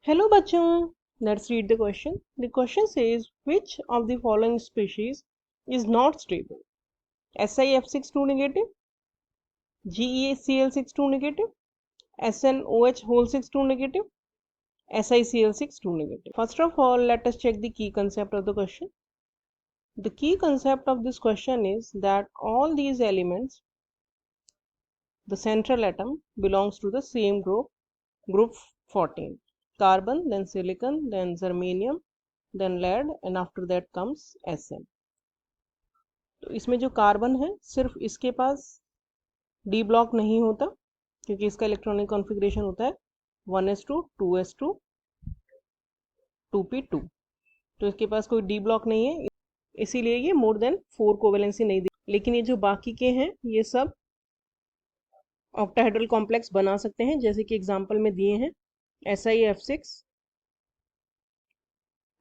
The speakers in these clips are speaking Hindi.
Hello bachon, let's read the question. The question says which of the following species is not stable? SiF6 2 negative, GeCl6 2 negative, SnOH whole 6 2 negative, SiCl6 2 negative. First of all, let us check the key concept of the question. The key concept of this question is that all these elements, the central atom belongs to the same group, group 14. Carbon, then silicon, then germanium, then lead and after that comes Sn. तो इसमें जो कार्बन है सिर्फ इसके पास डी ब्लॉक नहीं होता क्योंकि इसका इलेक्ट्रॉनिक कॉन्फ़िगरेशन होता है 1s2 2s2 2p2, तो इसके पास कोई डी ब्लॉक नहीं है, इसीलिए ये मोर देन 4 कोवेलेंसी नहीं दी। लेकिन ये जो बाकी के हैं ये सब ऑक्टाहेड्रल कॉम्प्लेक्स बना सकते हैं, जैसे कि एग्जांपल में दिए हैं SiF6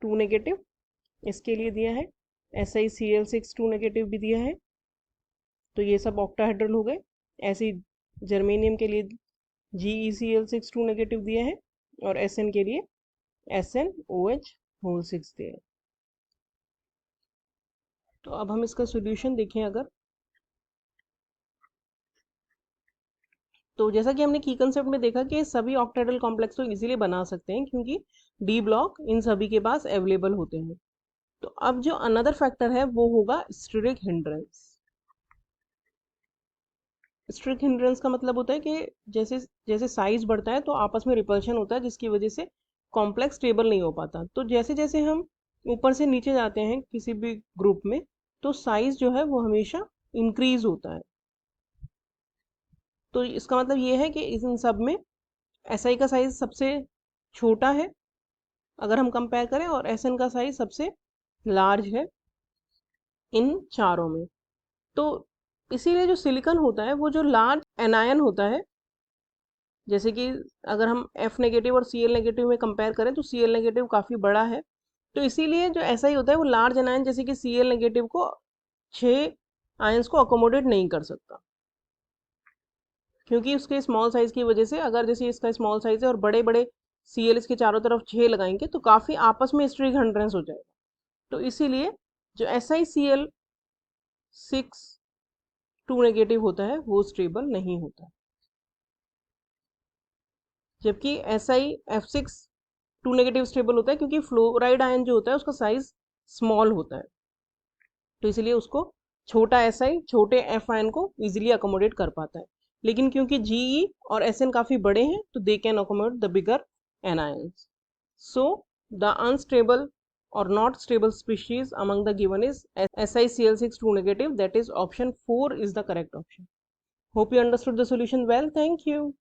2 नेगेटिव, इसके लिए दिया है SiCl6 2 नेगेटिव भी दिया है, तो ये सब ऑक्टाहेड्रल हो गए। ऐसे ही जर्मेनियम के लिए GeCl6 2 नेगेटिव दिया है और Sn के लिए SnOH होल 6 दिया है। तो अब हम इसका सॉल्यूशन देखें अगर, तो जैसा कि हमने की कंसेप्ट में देखा कि सभी ऑक्टाहेड्रल कॉम्प्लेक्स तो इजीली बना सकते हैं क्योंकि डी ब्लॉक इन सभी के पास अवेलेबल होते हैं। तो अब जो अनदर फैक्टर है वो होगा स्टेरिक हिंड्रेंस। स्टेरिक हिंड्रेंस का मतलब होता है कि जैसे जैसे साइज बढ़ता है तो आपस में रिपल्शन होता है जिसकी वजह से कॉम्प्लेक्स स्टेबल नहीं हो पाता। तो जैसे जैसे हम ऊपर से नीचे जाते हैं किसी भी ग्रुप में तो साइज जो है वो हमेशा इंक्रीज होता है। तो इसका मतलब ये है कि इन सब में SI का साइज सबसे छोटा है अगर हम कंपेयर करें और SN का साइज सबसे लार्ज है इन चारों में। तो इसीलिए जो सिलिकॉन होता है वो जो लार्ज एनायन होता है, जैसे कि अगर हम F नेगेटिव और Cl नेगेटिव में कंपेयर करें तो Cl नेगेटिव काफ़ी बड़ा है, तो इसीलिए जो SI होता है वो लार्ज एनायन जैसे कि Cl नेगेटिव को 6 आयंस को अकोमोडेट नहीं कर सकता क्योंकि उसके स्मॉल साइज की वजह से। अगर जैसे इसका स्मॉल साइज है और बड़े बड़े Cl इसके चारों तरफ 6 लगाएंगे तो काफ़ी आपस में स्टेरिक हिंड्रेंस हो जाएगा। तो इसीलिए जो SiCl6 2 नेगेटिव होता है वो स्टेबल नहीं होता, जबकि SiF6 2 नेगेटिव स्टेबल होता है क्योंकि फ्लोराइड आयन जो होता है उसका साइज स्मॉल होता है, तो इसलिए उसको छोटा SI छोटे F आयन को इजीली अकोमोडेट कर पाता है। लेकिन क्योंकि GE और SN काफ़ी बड़े हैं तो they can accommodate the bigger anions. So the unstable or not stable species among the given is SiCl6 2 negative, that is option 4 is the correct option. Hope you understood the solution well. Thank you.